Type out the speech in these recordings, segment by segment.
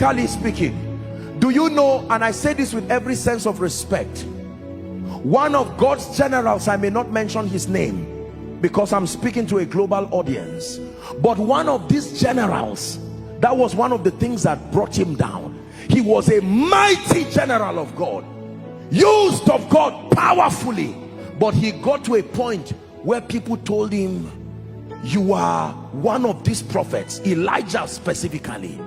prophetically speaking, do you know, and I say this with every sense of respect, one of God's generals, I may not mention his name because I'm speaking to a global audience, but one of these generals, that was one of the things that brought him down. He was a mighty general of God, used of God powerfully, but he got to a point where people told him, you are one of these prophets, Elijah specifically.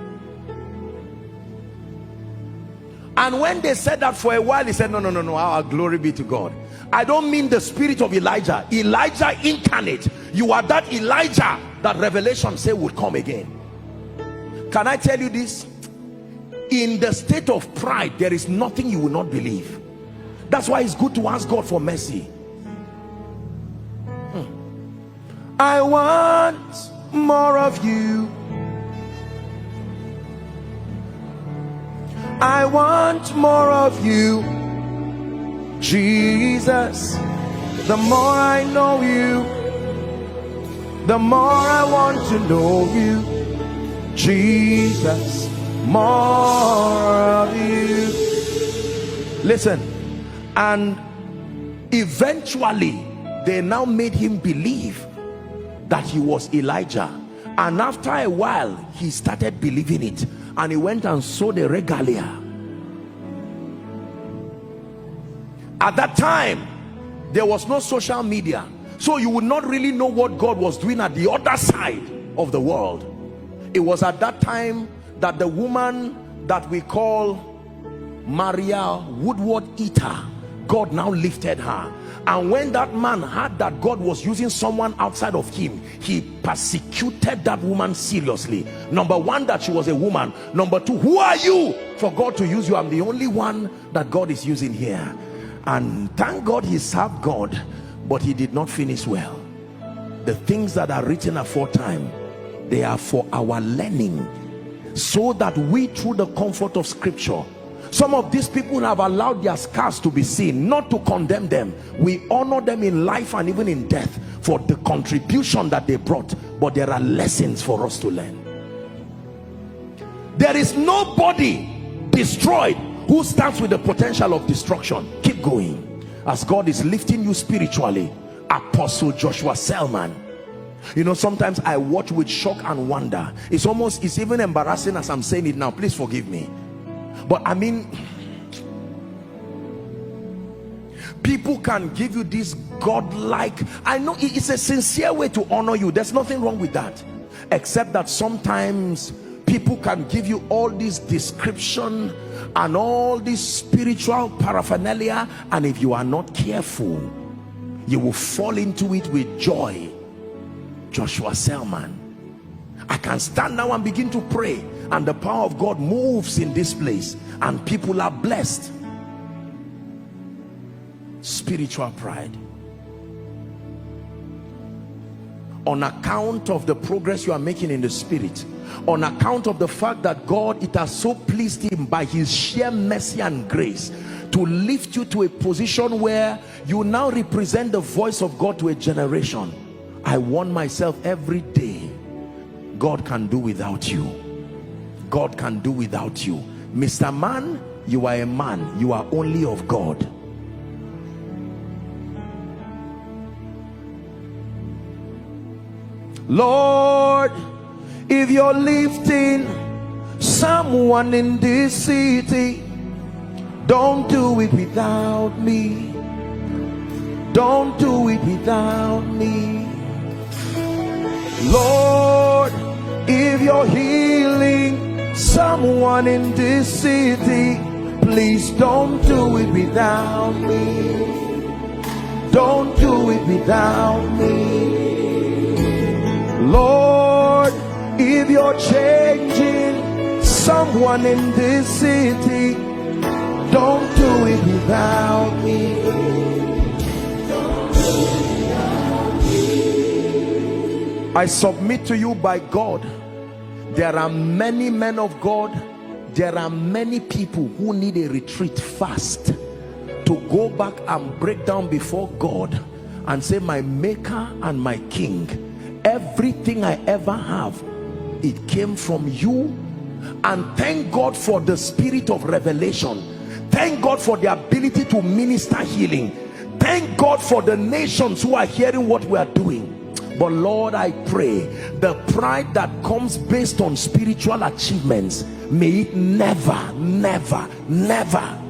And when they said that for a while, he said, no, our glory be to God. I don't mean the spirit of Elijah, Elijah incarnate. You are that Elijah that Revelation say would come again. Can I tell you this? In the state of pride, there is nothing you will not believe. That's why it's good to ask God for mercy. I want more of you. I want more of you, Jesus. The more I know you, the more I want to know you, Jesus. More of you. Listen, and eventually they now made him believe that he was Elijah, and after a while he started believing it, and he went and sowed a regalia. At that time there was no social media, so you would not really know what God was doing at the other side of the world. It was at that time that the woman that we call Maria Woodward Eater, God now lifted her. And when that man heard that God was using someone outside of him, he persecuted that woman seriously. Number one, that she was a woman. Number two, who are you for God to use you? I'm the only one that God is using here. And thank God he served God, but he did not finish well. The things that are written aforetime, they are for our learning, so that we, through the comfort of scripture, some of these people have allowed their scars to be seen, not to condemn them. We honor them in life and even in death for the contribution that they brought, but there are lessons for us to learn. There is nobody destroyed who stands with the potential of destruction. Keep going as God is lifting you spiritually. Apostle Joshua Selman, you know, sometimes I watch with shock and wonder. It's even embarrassing as I'm saying it now, please forgive me. But I mean, people can give you this godlike, I know it's a sincere way to honor you, there's nothing wrong with that, except that sometimes people can give you all this description and all this spiritual paraphernalia, and if you are not careful, you will fall into it with joy. Joshua Selman, I can stand now and begin to pray, and the power of God moves in this place and people are blessed. Spiritual pride, on account of the progress you are making in the spirit, on account of the fact that God, it has so pleased him by his sheer mercy and grace to lift you to a position where you now represent the voice of God to a generation. I warn myself every day, God can do without you. God can do without you. Mr. Man, you are a man, you are only of God. Lord, if you're lifting someone in this city, don't do it without me. Don't do it without me. Lord, if you're healing someone in this city, please don't do it without me. Don't do it without me. Lord, if you're changing someone in this city, don't do it without me. I submit to you by God, there are many men of God, there are many people who need a retreat fast to go back and break down before God and say, my maker and my king, everything I ever have, it came from you, And thank God for the spirit of revelation. Thank God for the ability to minister healing. Thank God for the nations who are hearing what we are doing. But Lord, I pray the pride that comes based on spiritual achievements, may it never, never, never.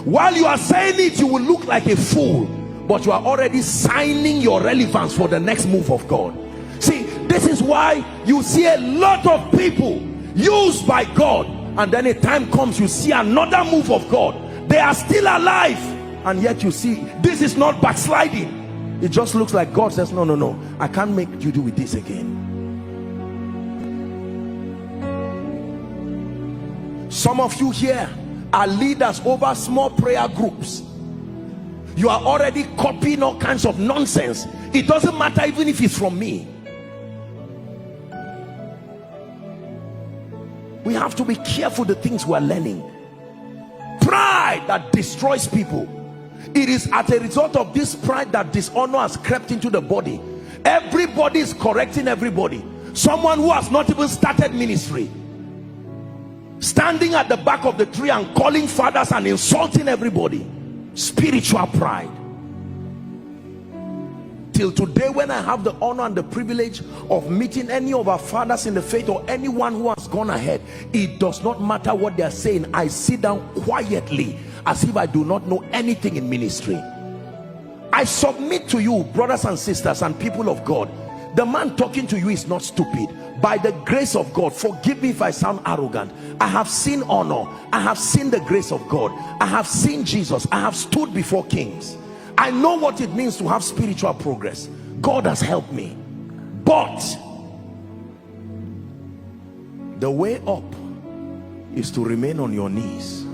While you are saying it, you will look like a fool, but you are already signing your relevance for the next move of God. See, this is why you see a lot of people used by God, and then a time comes you see another move of God. They are still alive, and yet you see this is not backsliding. It just looks like God says, no, no, no, I can't make you do with this again. Some of you here are leaders over small prayer groups. You are already copying all kinds of nonsense. It doesn't matter even if it's from me. We have to be careful the things we are learning. Pride that destroys people. It is as a result of this pride that dishonor has crept into the body. Everybody is correcting everybody. Someone who has not even started ministry, standing at the back of the tree and calling fathers and insulting everybody. Spiritual pride. Till today, when I have the honor and the privilege of meeting any of our fathers in the faith or anyone who has gone ahead, it does not matter what they are saying. I sit down quietly as if I do not know anything in ministry. I submit to you, brothers and sisters and people of God, the man talking to you is not stupid. By the grace of God, forgive me if I sound arrogant, I have seen honor, I have seen the grace of God, I have seen Jesus, I have stood before kings. I know what it means to have spiritual progress. God has helped me. But the way up is to remain on your knees.